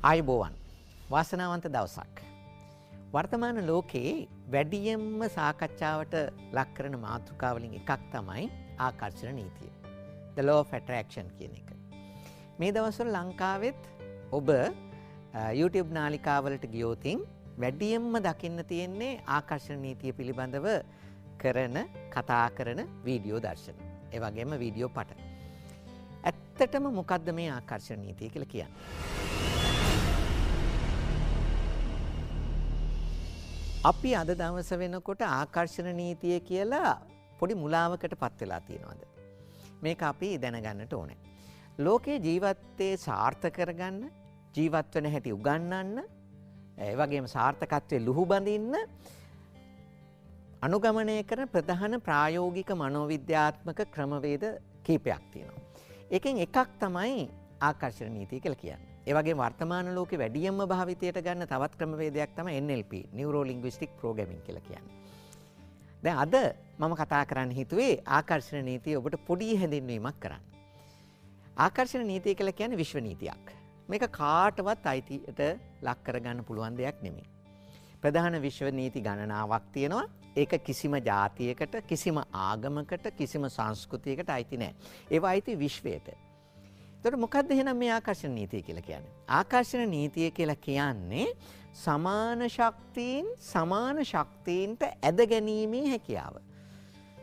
ආයුබෝවන් වාසනාවන්ත දවසක්. වර්තමාන ලෝකයේ වැඩියෙන්ම සාකච්ඡාවට ලක් කරන මාතෘකාව වලින් එකක් තමයි ආකර්ෂණ නීතිය. The law of attraction කියන එක. මේ දවස්වල ලංකාවෙත් ඔබ YouTube නාලිකාවලට ගියොතින් වැඩියෙන්ම දකින්න තියෙන්නේ ආකර්ෂණ නීතිය පිළිබඳව කරන කතා කරන වීඩියෝ දර්ශන. ඒ වගේම වීඩියෝ පට. ඇත්තටම මොකද්ද මේ ආකර්ෂණ නීතිය කියලා කියන්නේ? අපි අද දවස වෙනකොට ආකර්ෂණ නීතිය කියලා පොඩි මුලාවකට පත් වෙලා තියෙනවාද? මේක අපි දැනගන්නට ඕනේ. ලෝකේ ජීවිතේ සාර්ථක කරගන්න, ජීවත් වෙන හැටි උගන්වන්න, ඒ වගේම සාර්ථකත්වයේ ලුහු බඳින්න අනුගමනය කරන ප්‍රධාන ප්‍රායෝගික මනෝවිද්‍යාත්මක ක්‍රමවේද කීපයක් තියෙනවා. එකෙන් එකක් තමයි ආකර්ෂණ නීතිය කියලා කියන්නේ. ඒ වගේම වර්තමාන ලෝකේ වැඩියෙන්ම භාවිතයට ගන්න තවත් ක්‍රමවේදයක් තමයි NLP, Neuro Linguistic Programming කියලා කියන්නේ. දැන් අද මම කතා කරන්න හිතුවේ ආකර්ෂණ නීතිය ඔබට පොඩි හැඳින්වීමක් කරන්න. ආකර්ෂණ නීතිය කියලා කියන්නේ විශ්ව නීතියක්. මේක කාටවත් අයිතියට ලක් කරගන්න පුළුවන් දෙයක් නෙමෙයි. ප්‍රධාන විශ්ව නීති ගණනාවක් තියෙනවා. ඒක කිසිම ජාතියකට, කිසිම ආගමකට, කිසිම සංස්කෘතියකට අයිති නැහැ. ඒවා අයිති විශ්වයට. එතකොට මොකක්ද එහෙනම් මේ ආකර්ෂණ නීතිය කියලා කියන්නේ? ආකර්ෂණ නීතිය කියලා කියන්නේ සමාන ශක්තියින්ට ඇද ගැනීමේ හැකියාව.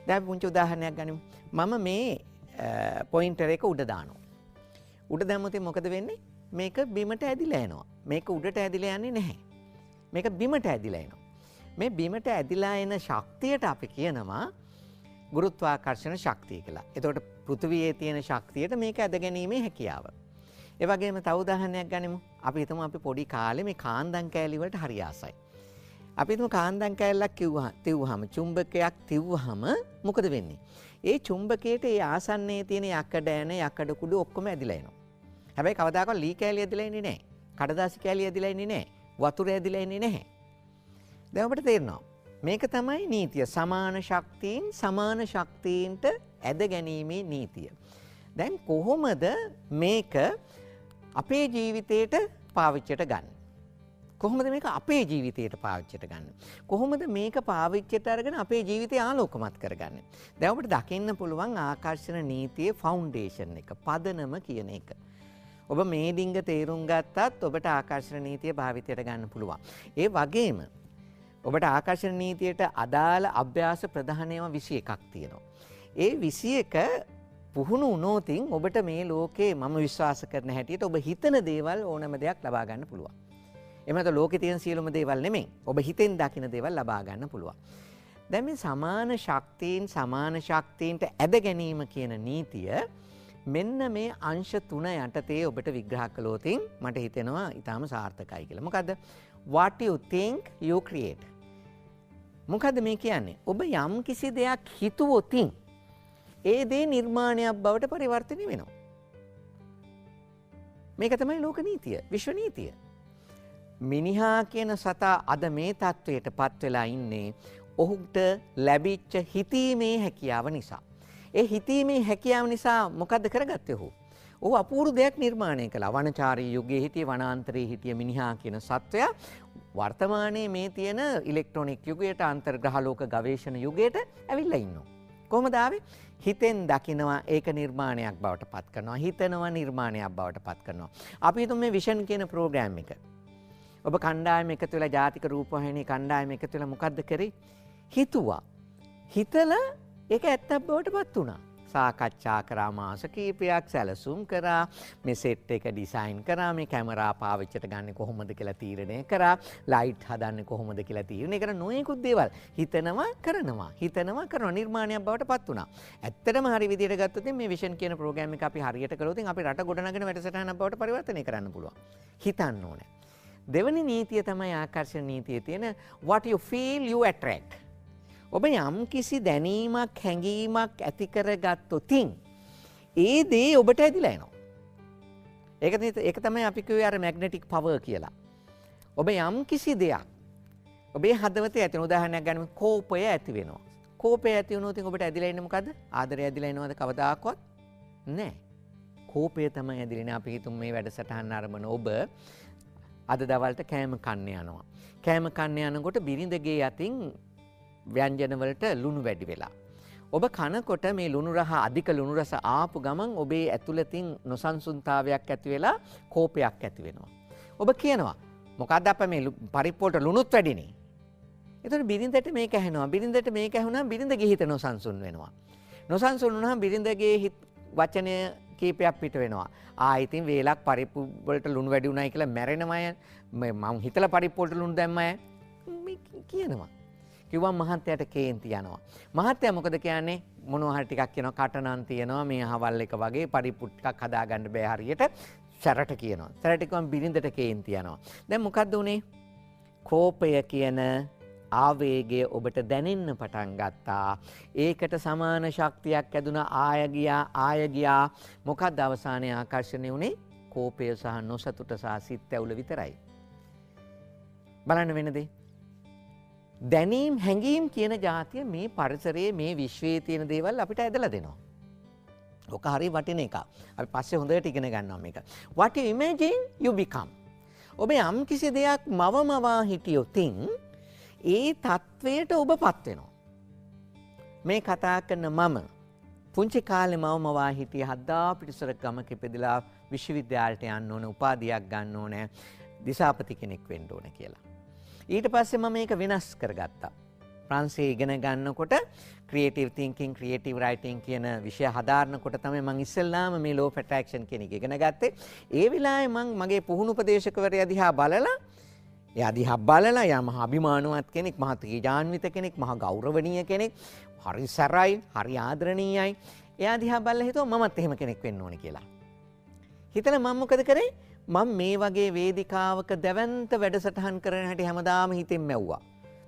දැන් අපි පුංචි උදාහරණයක් ගනිමු. මම මේ පොයින්ටර් එක උඩ දානවා. උඩ දැම්මොත් මොකද වෙන්නේ? මේක බිමට ඇදිලා යනවා. මේක උඩට ඇදිලා යන්නේ නැහැ. මේක බිමට ඇදිලා එනවා. මේ බිමට ඇදිලා එන ශක්තියට අපි කියනවා ගුරුත්වාකර්ෂණ ශක්තිය කියලා. එතකොට පෘථිවියේ තියෙන ශක්තියට මේක ඇද ගැනීමේ හැකියාව. ඒ වගේම තව උදාහරණයක් ගනිමු. අපි හිතමු අපි පොඩි කාලේ මේ කාන්දම් කෑලි වලට හරි ආසයි. අපි හිතමු කාන්දම් කෑල්ලක් තිව්වහම චුම්බකයක් තිව්වහම මොකද වෙන්නේ? ඒ චුම්බකයට ඒ ආසන්නයේ තියෙන යකඩ ඇන යකඩ කුඩු ඔක්කොම ඇදිලා එනවා. හැබැයි කවදාකවත් ලී කෑලි ඇදිලා එන්නේ නැහැ. කඩදාසි කෑලි ඇදිලා එන්නේ නැහැ. වතුර ඇදිලා එන්නේ නැහැ. දැන් ඔබට තේරෙනවා. මේක තමයි නීතිය. සමාන ශක්තියින්ට ඇද ගැනීමේ නීතිය. දැන් කොහොමද මේක අපේ ජීවිතයට පාවිච්චියට ගන්න? කොහොමද මේක අපේ ජීවිතයට පාවිච්චියට ගන්න? කොහොමද මේක පාවිච්චියට අරගෙන අපේ ජීවිතය ආලෝකමත් කරගන්නේ? දැන් ඔබට දකින්න පුළුවන් ආකර්ෂණ නීතියේ ෆවුන්ඩේෂන් එක, පදනම කියන එක. ඔබ මේ ඩිංග තේරුම් ගත්තත් ඔබට ආකර්ෂණ නීතිය භාවිතයට ගන්න පුළුවන්. ඒ වගේම ඔබට ආකර්ෂණ නීතියට අදාළ අභ්‍යාස ප්‍රධානයම 21ක් තියෙනවා. ඒ 21 පුහුණු වුණොතින් ඔබට මේ ලෝකේ මම විශ්වාස කරන හැටියට ඔබ හිතන දේවල් ඕනම දෙයක් ලබා ගන්න පුළුවන්. එහෙම නැත්නම් ලෝකේ තියෙන සියලුම දේවල් නෙමෙයි. ඔබ හිතෙන් දකින දේවල් ලබා ගන්න පුළුවන්. දැන් මේ සමාන ශක්තියින්ට ඇද ගැනීම කියන නීතිය මෙන්න මේ අංශ 3 යටතේ ඔබට විග්‍රහ කළොතින් මට හිතෙනවා ඊටාම සාර්ථකයි කියලා. මොකද්ද? What you think you create. මොකද්ද මේ කියන්නේ? ඔබ යම් කිසි දෙයක් හිතුවොතින් ඒ දේ නිර්මාණයක් බවට පරිවර්තනය වෙනවා. මේක තමයි ලෝක නීතිය, විශ්ව නීතිය. මිනිහා කියන සතා අද මේ තත්වයට පත් වෙලා ඉන්නේ ඔහුට ලැබිච්ච හිතීමේ හැකියාව නිසා. ඒ හිතීමේ හැකියාව නිසා මොකද්ද කරගත්තේ ඔහු? ඔහු අපූර්ව දෙයක් නිර්මාණය කළා. වනචාරී යුගයේ හිටිය, වනාන්තරයේ හිටිය මිනිහා කියන සත්වයා වර්තමානයේ මේ තියෙන ඉලෙක්ට්‍රොනික යුගයට, අන්තර්ග්‍රහලෝක ගවේෂණ යුගයට ඇවිල්ලා ඉන්නවා. කොහොමද ආවේ? හිතෙන් දකිනවා, ඒක නිර්මාණයක් බවට පත් කරනවා. හිතනවා, නිර්මාණයක් බවට පත් කරනවා. අපි හිතමු මේ විෂන් කියන ප්‍රෝග්‍රෑම් එක. ඔබ කණ්ඩායම එකතු වෙලා ජාතික රූපවාහිනී කණ්ඩායම එකතු වෙලා මොකද්ද කරේ? හිතුවා. හිතලා ඒක ඇත්තක් බවට පත් වුණා. සාකච්ඡා කරා, මාස කීපයක් සැලසුම් කරා, මේ සෙට් එක ඩිසයින් කරා, මේ කැමරා පාවිච්චියට ගන්න කොහොමද කියලා තීරණය කරා, ලයිට් හදන්නේ කොහොමද කියලා තීරණය කරන නොයෙකුත් දේවල් හිතනවා කරනවා නිර්මාණයක් බවට පත් වුණා. ඇත්තටම හරි විදියට ගත්තොත් මේ විෂන් කියන ප්‍රෝග්‍රෑම් එක අපි හරියට කළොත් අපි රට ගොඩනගෙන වැඩසටහනක් බවට පරිවර්තනය කරන්න පුළුවන්. හිතන්න ඕනේ. දෙවෙනි නීතිය තමයි ආකර්ෂණ නීතියේ තියෙන what you feel you attract. ඔබ යම් කිසි දැනීමක්, හැඟීමක් ඇති කරගත්තොතින් ඒ දේ ඔබට ඇදිලා එනවා. ඒක තමයි අපි කියුවේ අර මැග්නටික් පවර් කියලා. ඔබ යම් කිසි දෙයක් ඔබේ හදවතේ ඇති වෙන උදාහරණයක් ගන්නම කෝපය ඇති වෙනවා. කෝපය ඇති වුණොත් ඔබට ඇදිලා ඉන්නේ මොකද්ද? ආදරය ඇදිලා එනවද කවදාකවත්? නැහැ. කෝපය තමයි ඇදිලා ඉන්නේ. අපි හිතමු මේ වැඩසටහන ආරම්භන ඔබ අද දවල්ට කෑම කන්න යනවා. කෑම කන්න යනකොට බිරිඳගේ අතින් ව්‍යංජන වලට ලුණු වැඩි වෙලා. ඔබ කනකොට මේ ලුණු රහ අධික ලුණු රස ආපු ගමන් ඔබේ ඇතුළතින් නොසන්සුන්තාවයක් ඇති වෙලා කෝපයක් ඇති වෙනවා. ඔබ කියනවා මොකද්ද අප මේ පරිප්පුවට ලුණුත් වැඩිනේ. එතකොට බිරිඳට මේක ඇහෙනවා. බිරිඳට මේක ඇහුණාම බිරිඳගේ හිත නොසන්සුන් වෙනවා. නොසන්සුන් වුණාම බිරිඳගේ හිත වචනය කීපයක් පිට වෙනවා. ඉතින් වේලක් පරිප්පු වලට ලුණු වැඩි උනායි කියලා මැරෙනමය. මම හිතලා පරිප්පු වලට ලුණු දැම්මය. මේ කියනවා. කිව්වම මහත්තයාට කේන්ති යනවා. මහත්තයා මොකද කියන්නේ? මොනවා හරි ටිකක් කියනවා කටනන් තියනවා මේ අහවල් එක වගේ පරිප්පු ටිකක් හදාගන්න බෑ හරියට. සැරට කියනවා. සැරට කිව්වම බිරිඳට කේන්ති යනවා. දැන් මොකද්ද උනේ? කෝපය කියන ආවේගය ඔබට දැනෙන්න පටන් ගත්තා. ඒකට සමාන ශක්තියක් ඇදුණා ආය ගියා. මොකක්ද අවසානයේ ආකර්ෂණය වුණේ? කෝපය සහ නොසතුට සහ සිත් ඇවුල විතරයි. බලන්න වෙන දේ. දැනීම් හැඟීම් කියන જાතිය මේ පරිසරයේ මේ විශ්වයේ තියෙන දේවල් අපිට ඇදලා දෙනවා. ඔක හරි වටින එක. අපි පස්සේ හොඳට ඉගෙන ගන්නවා මේක. What you imagine you become. ඔබ යම් කිසි දෙයක් මවමවා හිටියොතින් ඒ තත්වයට ඔබපත් වෙනවා. මේ කතා කරන මම පුංචි කාලේ මවමවා හිටිය හද්දා පිටිසර ගමක ඉපදලා විශ්වවිද්‍යාලයට යන්න ඕන උපාධියක් ගන්න ඕන දිසාපති කෙනෙක් වෙන්න ඕන කියලා. ඊට පස්සේ මම මේක වෙනස් කරගත්තා. ප්‍රංශයේ ඉගෙන ගන්නකොට ක්‍රියේටිව් තින්කින් ක්‍රියේටිව් රයිටිං කියන විෂය හදාරනකොට තමයි මම ඉස්සෙල්ලාම මේ ලෝ ඔෆ් ඇට්‍රැක්ෂන් කියන එක ඉගෙන ගත්තේ. ඒ වෙලාවේ මම මගේ පුහුණු උපදේශකවරයා දිහා බලලා එයා දිහා බලලා යා මහා අභිමානවත් කෙනෙක්, මහා තේජාන්විත කෙනෙක්, මහා ගෞරවනීය කෙනෙක්, හරි සරයි, හරි ආදරණීයයි. එයා දිහා බලලා හිතුවා මමත් එහෙම කෙනෙක් වෙන්න ඕනේ කියලා. හිතලා මම මොකද කරේ? මම මේ වගේ වේදිකාවක දැවැන්ත වැඩසටහන් කරන හැටි හැමදාම හිතෙන් මැව්වා.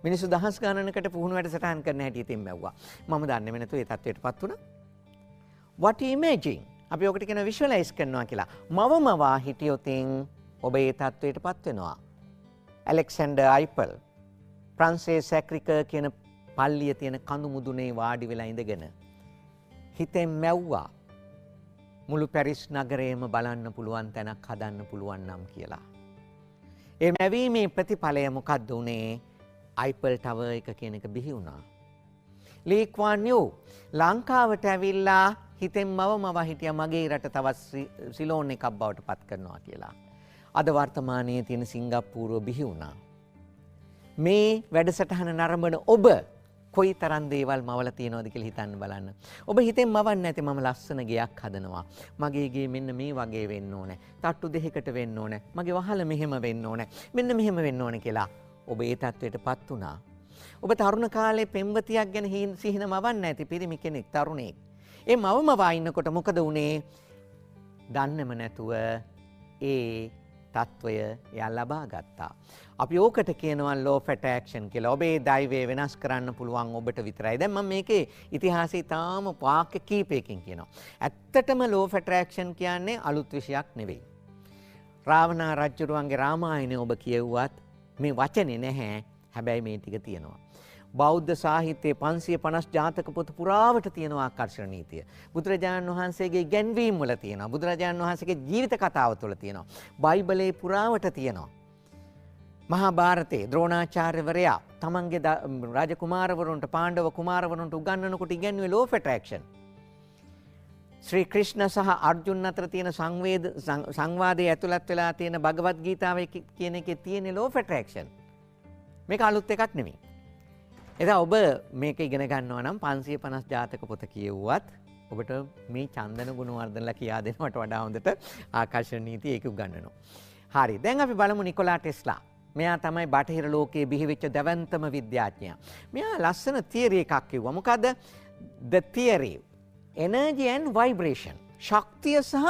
මිනිස්සු දහස් ගණනකට පුහුණු වැඩසටහන් කරන හැටි හිතෙන් මැව්වා. මම දන්නේ නැතුව ඒ තත්ත්වයටපත් වුණා. What you imagine? අපි ඔකට කියන විෂුවලයිස් කරනවා කියලා. මවමවා හිටියොතින් ඔබ ඒ තත්ත්වයටපත් වෙනවා. ඇලෙක්සැන්ඩර් අයිපල් ප්‍රංශයේ සැක්‍රිකර් කියන පල්ලිය තියෙන කඳු මුදුනේ වාඩි වෙලා ඉඳගෙන හිතෙන් මැව්වා. මුළු පැරිස් නගරයම බලන්න පුළුවන් තැනක් හදන්න පුළුවන් නම් කියලා. ඒ මැවීමේ ප්‍රතිඵලය මොකක්ද උනේ? අයිපල් ටවර් එක කියන එක බිහි වුණා. ලී ක්වාන් යූ ලංකාවට ඇවිල්ලා හිතෙන් මව හිටියා මගේ රට තවත් සිලෝන් එකක් බවට පත් කරනවා කියලා. අද වර්තමානයේ තියෙන සිංගප්පූරුව බිහි වුණා. මේ වැඩසටහන නරඹන ඔබ කොයි තරම් දේවල් මවලා තියෙනවද කියලා හිතන්න බලන්න. ඔබ හිතෙන් මවන්නේ නැති මම ලස්සන ගෙයක් හදනවා. මගේ ගේ මෙන්න මේ වගේ වෙන්න ඕනේ. තට්ටු දෙකකට වෙන්න ඕනේ. මගේ වහල මෙහෙම වෙන්න ඕනේ. මෙන්න මෙහෙම වෙන්න ඕනේ කියලා ඔබ ඒ තත්වයටපත් වුණා. ඔබ තරුණ කාලේ පෙම්වතියක් ගැන සිහින මවන්නේ නැති පිරිමි කෙනෙක් තරුණයෙක්. ඒ මවමවා ඉන්නකොට මොකද වුනේ? දන්නේම නැතුව ඒ තත්වය එයා ලබා ගත්තා. අපි ඕකට කියනවා law of attraction කියලා. ඔබේ දෛවය වෙනස් කරන්න පුළුවන් ඔබට විතරයි. දැන් මම මේකේ ඉතිහාසය තාම වාක්‍ය කීපයකින් කියනවා. ඇත්තටම law of attraction කියන්නේ අලුත් විෂයක් නෙවෙයි. රාවණා රජුරුවන්ගේ රාමායනය ඔබ කියවුවත් මේ වචනේ නැහැ. හැබැයි මේ ටික තියෙනවා. බෞද්ධ සාහිත්‍යයේ 550 ජාතක පොත පුරාවට තියෙන ආකර්ෂණ නීතිය. බුදුරජාණන් වහන්සේගේ ඉගැන්වීම් වල තියෙනවා. බුදුරජාණන් වහන්සේගේ ජීවිත කතාව තුළ තියෙනවා. බයිබලයේ පුරාවට තියෙනවා. මහා භාරතයේ ද්‍රෝණාචාර්යවරයා තමන්ගේ රාජකුමාරවරුන්ට පාණ්ඩව කුමාරවරුන්ට උගන්වනකොට ඉගැන්වුවේ law of attraction. ශ්‍රී ක්‍රිෂ්ණ සහ අර්ජුන් අතර තියෙන සංවාදයේ ඇතුළත් වෙලා තියෙන භගවත් ගීතාවේ කියන එකේ තියෙන law of attraction. මේක අලුත් එකක් නෙමෙයි. එදා ඔබ මේක ඉගෙන ගන්නවා නම් 550 ජාතක පොත කියවුවත් ඔබට මේ චන්දන ගුණවර්ධනලා කියා දෙනවට වඩා හොඳට ආකර්ෂණ නීති ඒක උගන්වනවා. හරි. දැන් අපි බලමු නිකොලා ටෙස්ලා. මෙයා තමයි බටහිර ලෝකයේ බිහිවෙච්ච දැවැන්තම විද්‍යාඥයා. මෙයා ලස්සන තියරි එකක් කිව්වා. මොකද්ද? The theory energy and vibration. ශක්තිය සහ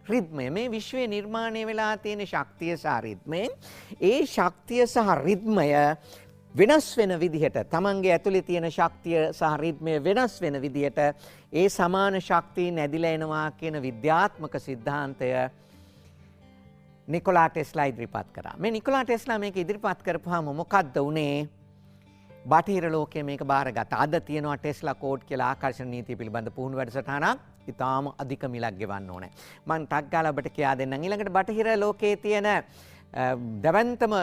රිද්මය. මේ විශ්වයේ නිර්මාණය වෙලා තියෙන ශක්තිය සහ රිද්මය. ඒ ශක්තිය සහ රිද්මය වෙනස් වෙන විදිහට තමන්ගේ ඇතුලේ තියෙන ශක්තිය සහ රිද්මය වෙනස් වෙන විදිහට ඒ සමාන ශක්තිය නැදිලා එනවා කියන විද්‍යාත්මක સિદ્ધාන්තය නිකොලා ටෙස්ලා ඉදිරිපත් කරා. මේ නිකොලා ටෙස්ලා මේක ඉදිරිපත් කරපුවාම මොකද්ද උනේ? බටහිර ලෝකයේ මේක බාරගත්තා. අද තියෙනවා ටෙස්ලා කෝඩ් කියලා ආකර්ෂණ නීතිය පිළිබඳ පුහුණු වැඩසටහනක්. ඊටාම අධික මිලක් ගෙවන්න ඕනේ. මම ටක් ගාලා ඔබට කියා දෙන්නම්. ඊළඟට බටහිර ලෝකයේ තියෙන දවන්තම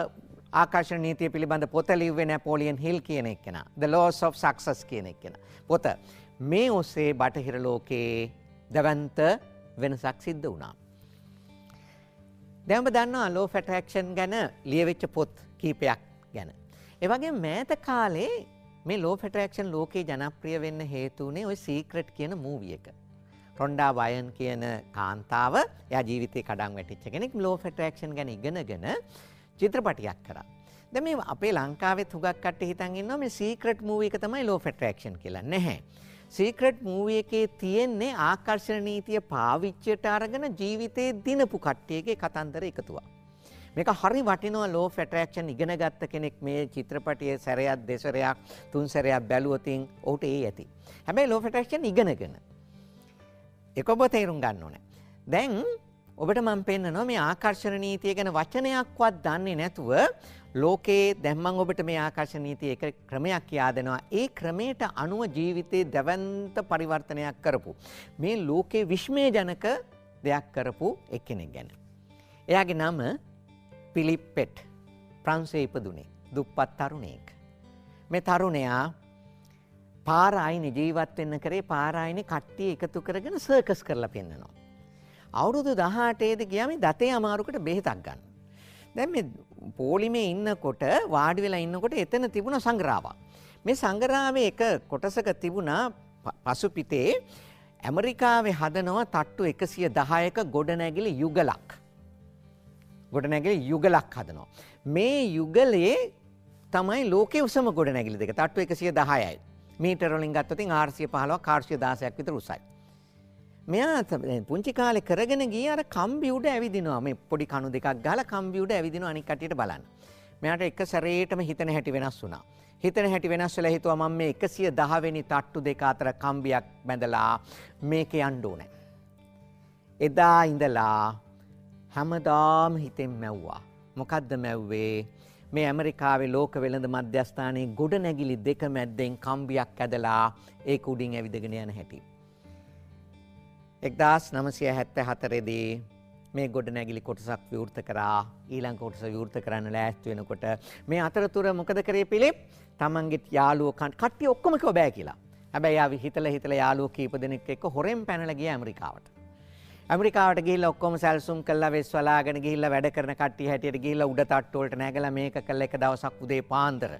ආකර්ෂණ නීතිය පිළිබඳ පොත ලිව්වේ නැපෝලියන් හිල් කියන එක්කෙනා. The Laws of Success කියන එක්කෙනා. පොත මේ ඔස්සේ බටහිර ලෝකයේ දවන්ත වෙනසක් සිද්ධ වුණා. දැන් ඔබ දන්නවා law of attraction ගැන ලියවිච්ච පොත් කීපයක් ගැන. ඒ වගේම මෑත කාලේ මේ law of attraction ලෝකේ ජනප්‍රිය වෙන්න හේතු වුණේ ওই Secret කියන මූවි එක. රොන්ඩා වයන් කියන කාන්තාව එයා ජීවිතේ කඩන් වැටිච්ච කෙනෙක් law of attraction ගැන ඉගෙනගෙන චිත්‍රපටයක් කරා. දැන් මේ අපේ ලංකාවෙත් හුඟක් කට්ටිය හිතන් ඉන්නවා මේ Secret movie එක තමයි law of attraction කියලා. නැහැ. Secret movie එකේ තියෙන්නේ ආකර්ෂණ නීතිය පාවිච්චියට අරගෙන ජීවිතේ දිනපු කට්ටියගේ කතන්දර එකතුවක්. මේක හරි වටිනවා law of attraction ඉගෙන ගත්ත කෙනෙක් මේ චිත්‍රපටියේ සැරයක් දෙසරයක් තුන් සැරයක් බැලුවොතින් ඔහුට ඒ ඇති. හැබැයි law of attraction ඉගෙනගෙන ඒක ඔබ තේරුම් ගන්න ඕනේ. දැන් ඔබට මම පෙන්නනවා මේ ආකර්ෂණ නීතිය ගැන වචනයක්වත් දන්නේ නැතුව ලෝකේ දැන් මම ඔබට මේ ආකර්ෂණ නීතිය එක ක්‍රමයක් කියා දෙනවා. ඒ ක්‍රමයට අනුව ජීවිතේ දැවැන්ත පරිවර්තනයක් කරපු මේ ලෝකේ විශ්මයජනක දෙයක් කරපු එක්කෙනෙක් ගැන. එයාගේ නම පිලිප් පෙට්. ප්‍රංශයේ ඉපදුනේ දුප්පත් තරුණයෙක්. මේ තරුණයා පාර ආයිනේ ජීවත් වෙන්න කරේ පාර ආයිනේ කට්ටිය එකතු කරගෙන සර්කස් කරලා පෙන්නනවා. අවුරුදු 18 දී ගියා මේ දතේ අමාරුකට බෙහෙතක් ගන්න. දැන් මේ පොලිමේ ඉන්නකොට වාඩි වෙලා ඉන්නකොට එතන තිබුණ සංග්‍රාවක්. මේ සංග්‍රාවේ එක කොටසක තිබුණා පසුපිටේ ඇමරිකාවේ හදනවා තට්ටු 110ක ගොඩනැගිලි යුගලක්. ගොඩනැගිලි යුගලක් හදනවා. මේ යුගලේ තමයි ලෝකයේ උසම ගොඩනැගිලි දෙක. තට්ටු 110යි. මීටර වලින් ගත්තොත් 415ක් 416ක් විතර උසයි. මෙයා පුංචි කාලේ කරගෙන ගියේ අර කම්බි උඩ ඇවිදිනවා. මේ පොඩි කණු දෙකක් ගහලා කම්බි උඩ ඇවිදිනවා අනික් කටියට බලන්න. මෙයාට එක සැරේටම හිතන හැටි වෙනස් වුණා. හිතන හැටි වෙනස් වෙලා හිතුවා මම මේ 110 වෙනි තට්ටු දෙක අතර කම්බියක් බැඳලා මේක යන්න ඕනේ. එදා ඉඳලා හැමදාම හිතෙන් මැව්වා. මොකද්ද මැව්වේ? මේ ඇමරිකාවේ ලෝක වෙළඳ මධ්‍යස්ථානයේ ගොඩනැගිලි දෙක මැද්දෙන් කම්බියක් ඇදලා ඒක උඩින් ඇවිදගෙන යන හැටි. 1974 දී මේ ගොඩනැගිලි කොටසක් විවෘත කරා. ඊළඟ කොටස විවෘත කරන්න ලෑස්ති වෙනකොට මේ අතරතුර මොකද කරේ පිලිප්? තමන්ගේ යාළුවෝ කට්ටිය ඔක්කොම කිව්වා බෑ කියලා. හැබැයි යා හිතලා යාළුවෝ කීප දෙනෙක් එක්ක හොරෙන් පැනලා ගියා ඇමරිකාවට. ඇමරිකාවට ගිහිල්ලා ඔක්කොම සැලසුම් කළා වෙස් වලාගෙන ගිහිල්ලා වැඩ කරන කට්ටිය හැටියට ගිහිල්ලා උඩ තට්ටු වලට නැගලා මේක කළා එක දවසක් උදේ පාන්දර.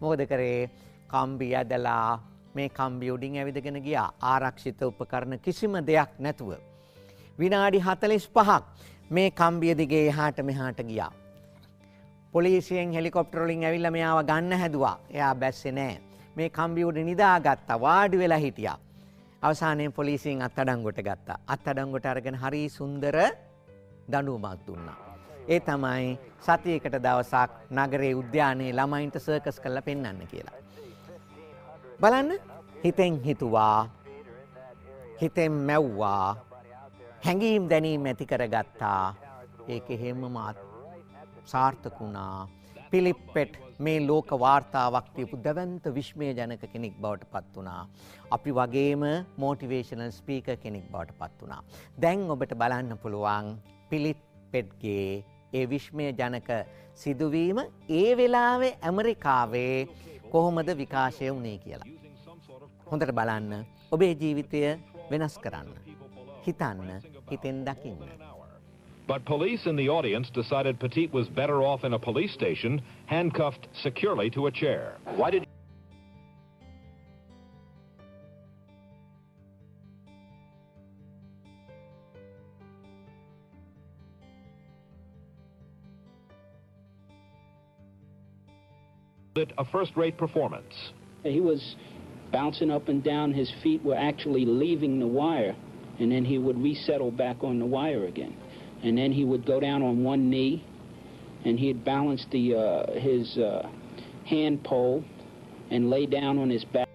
මොකද කරේ? කම්බි ඇදලා මේ කම්බි උඩින් ඇවිදගෙන ගියා. ආරක්ෂිත උපකරණ කිසිම දෙයක් නැතුව. විනාඩි 45ක් මේ කම්බිය දිගේ එහාට මෙහාට ගියා. පොලිසියෙන් හෙලිකොප්ටර් වලින් ඇවිල්ලා මෙයාව ගන්න හැදුවා. එයා බැස්සේ නැහැ. මේ කම්බි උඩ නිදාගත්තා. වාඩි වෙලා හිටියා. අවසානයේ පොලිසියෙන් අත්අඩංගුවට ගත්තා. අත්අඩංගුවට අරගෙන හරි සුන්දර දඬුවමක් දුන්නා. ඒ තමයි සතියකට දවසක් නගරයේ උද්‍යානයේ ළමයින්ට සර්කස් කරලා පෙන්වන්න කියලා. බලන්න හිතෙන් හිතුවා, හිතෙන් මැව්වා, හැඟීම් දැනීම් ඇති කරගත්තා. ඒක හැමම සාර්ථක වුණා. පිලිප් පෙට් මේ ලෝක වාර්තාවක් තියපු දවන්ත විශ්මයජනක කෙනෙක් බවට පත් වුණා. අපි වගේම මොටිවේෂනල් ස්පීකර් කෙනෙක් බවට පත් වුණා. දැන් ඔබට බලන්න පුළුවන් පිලිප් පෙට්ගේ ඒ විශ්මයජනක සිදුවීම ඒ වෙලාවේ ඇමරිකාවේ කොහොමද විකාශය වුණේ කියලා. හොඳට බලන්න ඔබේ ජීවිතය වෙනස් කරන්න. හිතන්න, හිතෙන් දකින්න. But police in the audience decided Petit was better off in a police station, handcuffed securely to a chair. Why did it a first-rate performance? He was bouncing up and down. His feet were actually leaving the wire, and then he would resettle back on the wire again. And then he would go down on one knee, and he'd balance his hand pole and lay down on his back.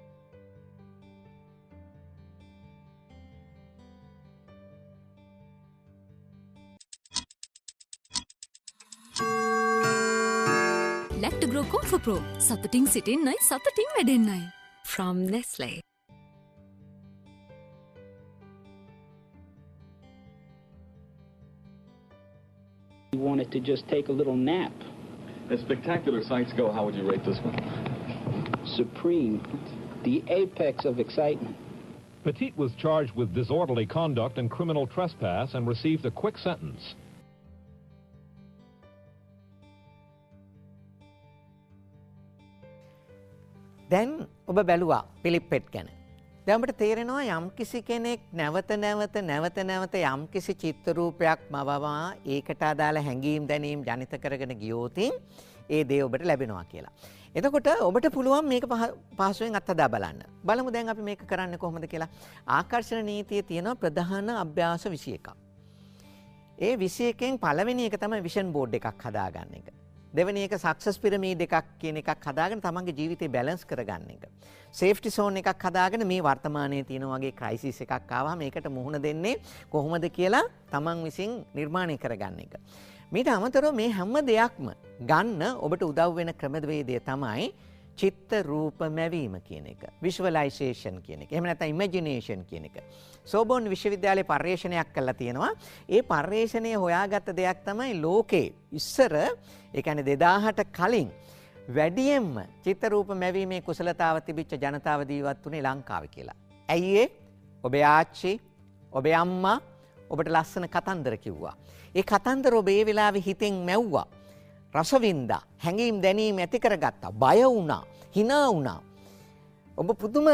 Lactogro Comfort Pro. සතුටින් සිටින්නයි සතුටින් වැඩෙන්නයි. From Nestle. He wanted to just take a little nap. As spectacular sights go, how would you rate this one? Supreme. The apex of excitement. Petit was charged with disorderly conduct and criminal trespass and received a quick sentence. දැන් ඔබ බැලුවා පිලිප්පෙට් ගැන. දැන් ඔබට තේරෙනවා යම්කිසි කෙනෙක් නැවත නැවත යම්කිසි චිත්ත රූපයක් මවවා ඒකට අදාළ හැඟීම් දැනීම් ජනිත කරගෙන ගියොතින් ඒ දේ ඔබට ලැබෙනවා කියලා. එතකොට ඔබට පුළුවන් මේක පහසුවෙන් අත්හදා බලන්න. බලමු දැන් අපි මේක කරන්නේ කොහොමද කියලා. ආකර්ෂණ නීතියේ තියෙන ප්‍රධාන අභ්‍යාස 21ක්. ඒ 21න් පළවෙනි එක තමයි විෂන් බෝඩ් එකක් හදාගන්න එක. දෙවෙනි එක සක්සස් පිරමීඩ් එකක් කියන එකක් හදාගෙන තමන්ගේ ජීවිතේ බැලන්ස් කරගන්න එක. සේෆ්ටි සෝන් එකක් හදාගෙන මේ වර්තමානයේ තියෙන වගේ ක්‍රයිසිස් එකක් ආවම මේකට මුහුණ දෙන්නේ කොහොමද කියලා තමන් විසින් නිර්මාණය කරගන්න එක. මීට අමතරව මේ හැම දෙයක්ම ගන්න ඔබට උදව් වෙන ක්‍රමවේදය තමයි චිත්ත රූප මැවීම කියන එක. විෂුවලයිසේෂන් කියන එක. එහෙම නැත්නම් ඉමේජිනේෂන් කියන එක. සෝබෝන් විශ්වවිද්‍යාලයේ පර්යේෂණයක් කළා තියෙනවා. ඒ පර්යේෂණය හොයාගත්ත දෙයක් තමයි ලෝකේ ඉස්සර ඒ කියන්නේ 2000ට කලින් වැඩියෙන්ම චිත්ත රූප මැවීමේ කුසලතාව තිබිච්ච ජනතාව ජීවත් වුණේ ලංකාවේ කියලා. ඇයි ඒ? ඔබේ ආච්චි, ඔබේ අම්මා ඔබට ලස්සන කතන්දර කිව්වා. ඒ කතන්දර ඔබ ඒ වෙලාවේ හිතෙන් මැව්වා. රසවින්දා, හැඟීම් දැනීම ඇති කරගත්තා. බය වුණා, hina වුණා. ඔබ පුදුම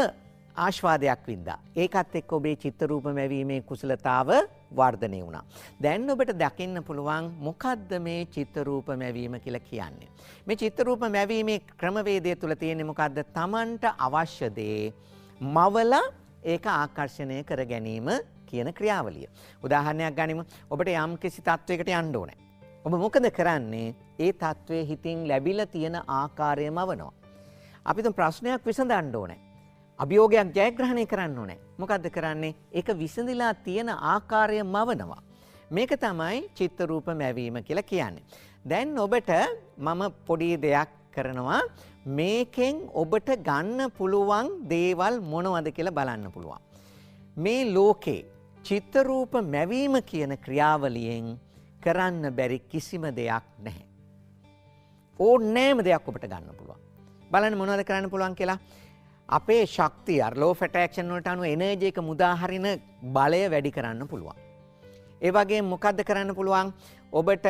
ආස්වාදයක් වින්දා. ඒකත් එක්ක ඔබේ චිත්ත රූප මැවීමේ කුසලතාව වර්ධනය වුණා. දැන් ඔබට දකින්න පුළුවන් මොකද්ද මේ චිත්ත රූප මැවීම කියලා කියන්නේ. මේ චිත්ත රූප මැවීමේ ක්‍රමවේදය තුල තියෙන්නේ මොකද්ද? Tamanට අවශ්‍ය දේ මවලා ඒක ආකර්ෂණය කර ගැනීම කියන ක්‍රියාවලිය. උදාහරණයක් ගනිමු. ඔබට යම් කිසි තත්වයකට යන්න ඕනේ. ඔබ මොකද කරන්නේ? ඒ තත්වයේ හිතින් ලැබිලා තියෙන ආකාරය මවනවා. අපි තුන් ප්‍රශ්නයක් විසඳන්න ඕනේ. අභියෝගයක් ජයග්‍රහණය කරන්න ඕනේ. මොකද්ද කරන්නේ? ඒක විසඳලා තියෙන ආකාරය මවනවා. මේක තමයි චිත්ත රූප මැවීම කියලා කියන්නේ. දැන් ඔබට මම පොඩි දෙයක් කරනවා. මේකෙන් ඔබට ගන්න පුළුවන් දේවල් මොනවද කියලා බලන්න පුළුවන්. මේ ලෝකේ චිත්ත රූප මැවීම කියන ක්‍රියාවලියෙන් කරන්න බැරි කිසිම දෙයක් නැහැ. ඕනෑම දෙයක් ඔබට ගන්න පුළුවන්. බලන්න මොනවද කරන්න පුළුවන් කියලා. අපේ ශක්තිය ලෝ ඔෆ් ඇට්‍රැක්ෂන් වලට අනුව එනර්ජි එක මුදා හරින බලය වැඩි කරන්න පුළුවන්. ඒ වගේම මොකද්ද කරන්න පුළුවන්? ඔබට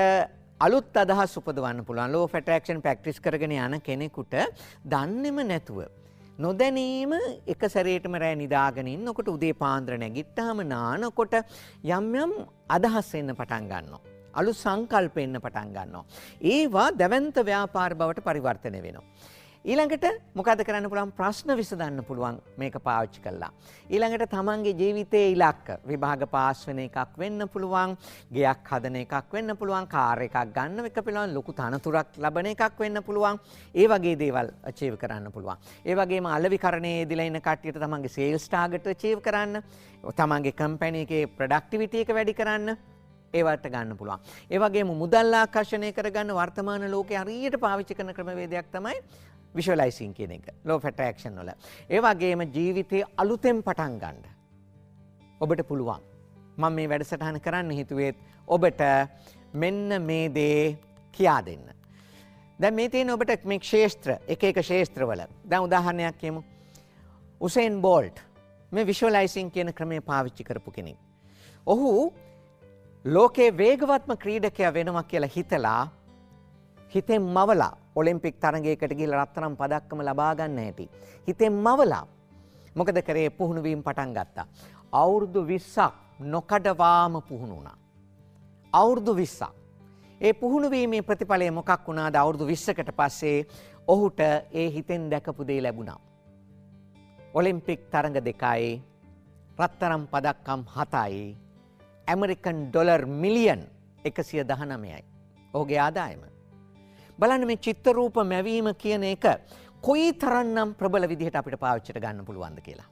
අලුත් අදහස් උපදවන්න පුළුවන්. ලෝ ඔෆ් ඇට්‍රැක්ෂන් ප්‍රැක්ටිස් කරගෙන යන කෙනෙකුට දන්නේම නැතුව නොදැනීම එක සැරේටම රැ නිදාගෙන ඉන්නකොට උදේ පාන්දර නැගිට්ටාම නානකොට යම් යම් අදහස් එන්න පටන් ගන්නවා. අලුත් සංකල්ප එන්න පටන් ගන්නවා. ඒවා දැවැන්ත ව්‍යාපාර බවට පරිවර්තනය වෙනවා. ඊළඟට මොකද කරන්න පුළුවන්? ප්‍රශ්න විසඳන්න පුළුවන් මේක පාවිච්චි කළා. ඊළඟට තමන්ගේ ජීවිතයේ ඉලක්ක විභාග පාස් වෙන එකක් වෙන්න පුළුවන්, ගෙයක් හදන එකක් වෙන්න පුළුවන්, කාර් එකක් ගන්න එක පුළුවන්, ලොකු තනතුරක් ලබන එකක් වෙන්න පුළුවන්. ඒ වගේ දේවල් අචීව් කරන්න පුළුවන්. ඒ වගේම අලෙවිකරණයේ යෙදලා ඉන්න කට්ටියට තමන්ගේ සේල්ස් ටාගට් අචීව් කරන්න, තමන්ගේ කම්පැනි එකේ ප්‍රොඩක්ටිවිටි එක වැඩි කරන්න ඒවට ගන්න පුළුවන්. ඒ වගේම මුදල් ආකර්ෂණය කරගන්න වර්තමාන ලෝකයේ හරියට පාවිච්චි කරන ක්‍රමවේදයක් තමයි විෂුවලයිසින් කියන එක. ලෝ ඔෆ් ඇට්‍රැක්ෂන් වල. ඒ වගේම ජීවිතේ අලුතෙන් පටන් ගන්න ඔබට පුළුවන්. මම මේ වැඩසටහන කරන්න හිතුවේ ඔබට මෙන්න මේ දේ කියා දෙන්න. දැන් මේ තියෙන ඔබට මේ ක්ෂේත්‍ර එක ක්ෂේත්‍රවල. දැන් උදාහරණයක් කියමු. උසේන් බෝල්ට් මේ විෂුවලයිසින් කියන ක්‍රමය පාවිච්චි කරපු කෙනෙක්. ඔහු ලෝකේ වේගවත්ම ක්‍රීඩකයා වෙනවා කියලා හිතලා හිතෙන් මවලා ඔලිම්පික් තරගයකට ගිහිල්ලා රත්තරන් පදක්කම ලබා ගන්න හැටි හිතෙන් මවලා මොකද කරේ? පුහුණු වීම පටන් ගත්තා. අවුරුදු 20ක් නොකඩවාම පුහුණු වුණා. අවුරුදු 20ක්. ඒ පුහුණු වීමේ ප්‍රතිඵලය මොකක් වුණාද? අවුරුදු 20කට පස්සේ ඔහුට ඒ හිතෙන් දැකපු දේ ලැබුණා. ඔලිම්පික් තරග 2යි, රත්තරන් පදක්කම් 7යි, ඇමරිකන් ඩොලර් මිලියන් 119යි. ඔහුගේ ආදායම. බලන්න මේ චිත්ත රූප මැවීම කියන එක කොයි තරම්නම් ප්‍රබල විදිහට අපිට පාවිච්චිට ගන්න පුළුවන්ද කියලා.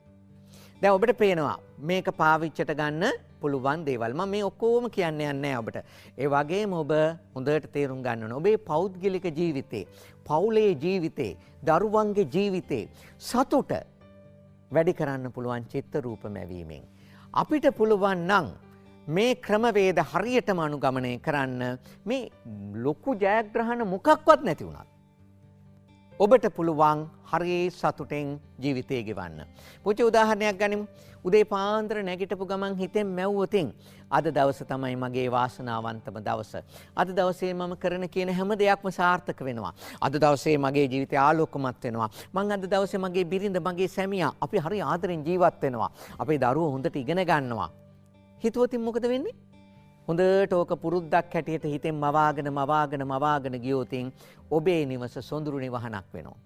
දැන් ඔබට පේනවා මේක පාවිච්චිට ගන්න පුළුවන් දේවල්. මම මේ ඔක්කොම කියන්නේ නැහැ ඔබට. ඒ වගේම ඔබ හොඳට තේරුම් ගන්න ඕනේ. ඔබේ පෞද්ගලික ජීවිතේ, පවුලේ ජීවිතේ, දරුවන්ගේ ජීවිතේ සතුට වැඩි කරන්න පුළුවන් චිත්ත රූප මැවීමෙන්. අපිට පුළුවන් නම් මේ ක්‍රමවේද හරියටම අනුගමනය කරන්න මේ ලොකු ජයග්‍රහණ මොකක්වත් නැති වුණත් ඔබට පුළුවන් හරිය සතුටෙන් ජීවිතය ගෙවන්න. පුංචි උදාහරණයක් ගනිමු. උදේ පාන්දර නැගිටපු ගමන් හිතෙන් මැව්වොතින් අද දවස තමයි මගේ වාසනාවන්තම දවස. අද දවසේ මම කරන කියන හැම දෙයක්ම සාර්ථක වෙනවා. අද දවසේ මගේ ජීවිතය ආලෝකමත් වෙනවා. මං අද දවසේ මගේ බිරිඳ මගේ සැමියා අපි හරිය ආදරෙන් ජීවත් වෙනවා. අපේ දරුවෝ හොඳට ඉගෙන ගන්නවා. හිතුවොතින් මොකද වෙන්නේ? හොඳට ඕක පුරුද්දක් හැටියට හිතෙන් මවාගෙන ගියොතින් ඔබේ නිවස සොඳුරු නිවහනක් වෙනවා.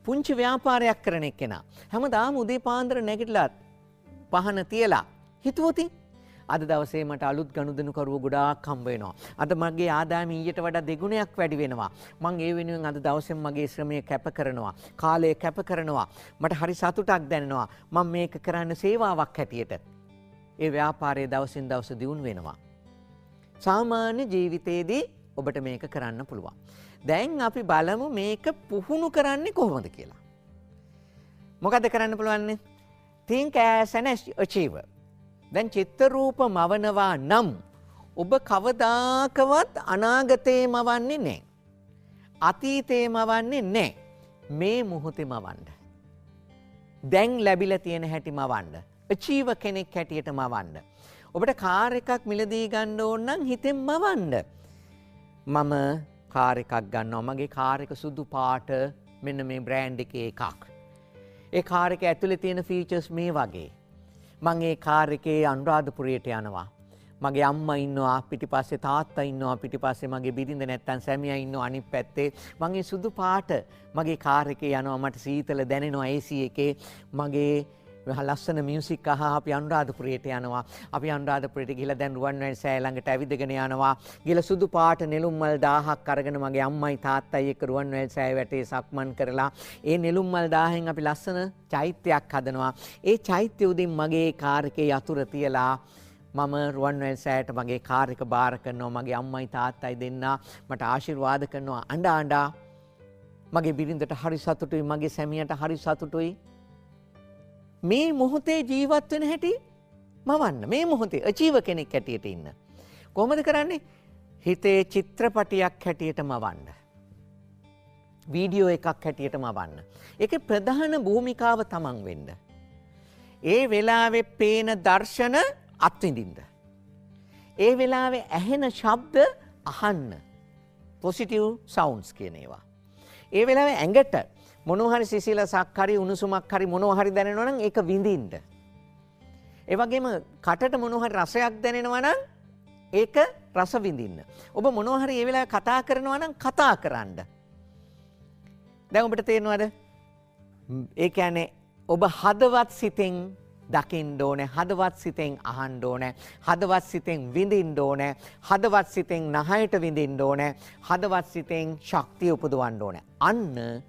පුංචි ව්‍යාපාරයක් කරන එක්කෙනා හැමදාම උදේ පාන්දර නැගිටලා පහන තියලා හිතුවොතින් අද දවසේ මට අලුත් ගනුදෙනුකරුවෝ ගොඩාක් හම්බ වෙනවා. අද මගේ ආදායම ඊට වඩා දෙගුණයක් වැඩි වෙනවා. මං ඒ වෙනුවෙන් අද දවසෙන් මගේ ශ්‍රමය කැප කරනවා. කාලය කැප කරනවා. මට හරි සතුටක් දැනෙනවා. මම මේක කරන්න සේවාවක් හැටියට. ඒ ව්‍යාපාරයේ දවසින් දවස දියුණු වෙනවා. සාමාන්‍ය ජීවිතයේදී ඔබට මේක කරන්න පුළුවන්. දැන් අපි බලමු මේක පුහුණු කරන්නේ කොහොමද කියලා. මොකද කරන්න පුළුවන්නේ? Think as an achiever. දැන් චිත්ත රූප මවනවා නම් ඔබ කවදාකවත් අනාගතේ මවන්නේ නැහැ. අතීතේ මවන්නේ නැහැ. මේ මොහොතේ මවන්න. දැන් ලැබිලා තියෙන හැටි මවන්න. achiever කෙනෙක් හැටියට මවන්න. ඔබට කාර් එකක් මිලදී ගන්න ඕන නම් හිතෙන් මවන්න. මම කාර් එකක් ගන්නවා. මගේ කාර් එක සුදු පාට මෙන්න මේ බ්‍රෑන්ඩ් එකේ එකක්. ඒ කාර් එක ඇතුලේ තියෙන ෆීචර්ස් මේ වගේ. මම ඒ කාර් එකේ අනුරාධපුරයට යනවා. මගේ අම්මා ඉන්නවා පිටිපස්සේ තාත්තා ඉන්නවා පිටිපස්සේ මගේ බිරිඳ නැත්තම් සැමියා ඉන්නවා අනිත් පැත්තේ. මම ඒ සුදු පාට මගේ කාර් එකේ යනවා. මට සීතල දැනෙනවා AC එකේ. මගේ ලස්සන මියුසික් අහා අපි අනුරාධපුරයට යනවා. අපි අනුරාධපුරයට ගිහිල්ලා දැන් රුවන්වැලි සෑය ළඟට ඇවිදගෙන යනවා. ගිහලා සුදු පාට නෙළුම් මල් 1000ක් අරගෙන මගේ අම්මයි තාත්තයි එක්ක රුවන්වැලි සෑය වැටේ සක්මන් කරලා ඒ නෙළුම් මල් 1000න් අපි ලස්සන චෛත්‍යයක් හදනවා. ඒ චෛත්‍ය උදින් මගේ කාර් එකේ යතුර තියලා මම රුවන්වැලි සෑයට මගේ කාර් එක බාර කරනවා. මගේ අම්මයි තාත්තයි දෙන්නා මට ආශිර්වාද කරනවා. අඬා මගේ බිරිඳට හරි සතුටුයි. මගේ සැමියාට හරි සතුටුයි. මේ මොහොතේ ජීවත් වෙන හැටි මවන්න. මේ මොහොතේ achiever කෙනෙක් හැටියට ඉන්න. කොහොමද කරන්නේ? හිතේ චිත්‍රපටියක් හැටියට මවන්න. වීඩියෝ එකක් හැටියට මවන්න. ඒකේ ප්‍රධාන භූමිකාව තමන් වෙන්න. ඒ වෙලාවේ පේන දර්ශන අත්විඳින්න. ඒ වෙලාවේ ඇහෙන ශබ්ද අහන්න. positive sounds කියන ඒවා. ඒ වෙලාවේ ඇඟට මොනවා හරි සිසිලසක් හරි උණුසුමක් හරි මොනවා හරි දැනෙනවා නම් ඒක විඳින්න. ඒ වගේම කටට මොනවා හරි රසයක් දැනෙනවා නම් ඒක රස විඳින්න. ඔබ මොනවා හරි ඒ වෙලාවේ කතා කරනවා නම් කතා කරන්න. දැන් ඔබට තේරෙනවද? ඒ කියන්නේ ඔබ හදවත් සිතෙන් දකින්න ඕනේ, හදවත් සිතෙන් අහන්න ඕනේ, හදවත් සිතෙන් විඳින්න ඕනේ, හදවත් සිතෙන් නහයට විඳින්න ඕනේ, හදවත් සිතෙන් ශක්තිය උපදවන්න ඕනේ. අන්න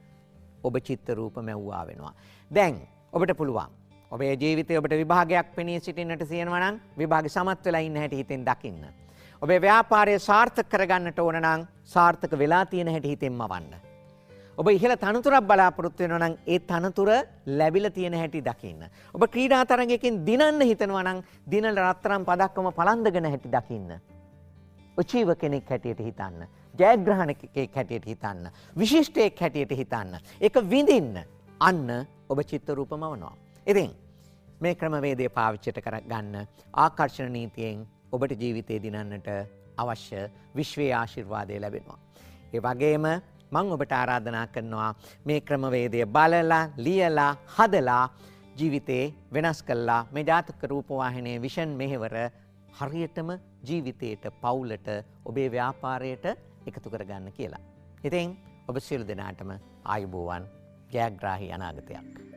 ඔබ චිත්ත රූප මැව්වා වෙනවා. දැන් ඔබට පුළුවන් ඔබේ ජීවිතයේ ඔබට විභාගයක් පෙනී සිටින්නට තියෙනවා නම් විභාගෙ සමත් වෙලා ඉන්න හැටි හිතෙන් දකින්න. ඔබේ ව්‍යාපාරය සාර්ථක කරගන්නට ඕන නම් සාර්ථක වෙලා තියෙන හැටි හිතෙන්ම වන්න. ඔබ ඉහළ තනතුරක් බලාපොරොත්තු වෙනවා නම් ඒ තනතුර ලැබිලා තියෙන හැටි දකින්න. ඔබ ක්‍රීඩා තරගයකින් දිනන්න හිතනවා නම් දිනල රත්තරන් පදක්කම පලන්දගෙන හැටි දකින්න. achiever කෙනෙක් හැටියට හිතන්න. ජයග්‍රහණකෙක් හැටියට හිතන්න. විශිෂ්ටයෙක් හැටියට හිතන්න. ඒක විඳින්න. අන්න ඔබ චිත්ත රූපමවනවා. ඉතින් මේ ක්‍රමවේදය පාවිච්චිට කරගන්න ආකර්ෂණ නීතියෙන් ඔබට ජීවිතේ දිනන්නට අවශ්‍ය විශ්වයේ ආශිර්වාදය ලැබෙනවා. ඒ වගේම මම ඔබට ආරාධනා කරනවා මේ ක්‍රමවේදය බලලා, ලියලා, හදලා ජීවිතේ වෙනස් කළා මේ ජාතක රූපවාහිනියේ විෂන් මෙහෙවර හරියටම ජීවිතයට, පවුලට, ඔබේ ව්‍යාපාරයට එකතු කරගන්න කියලා. ඉතින් ඔබ සියලු දෙනාටම ආයුබෝවන්, ජයග්‍රාහී අනාගතයක්.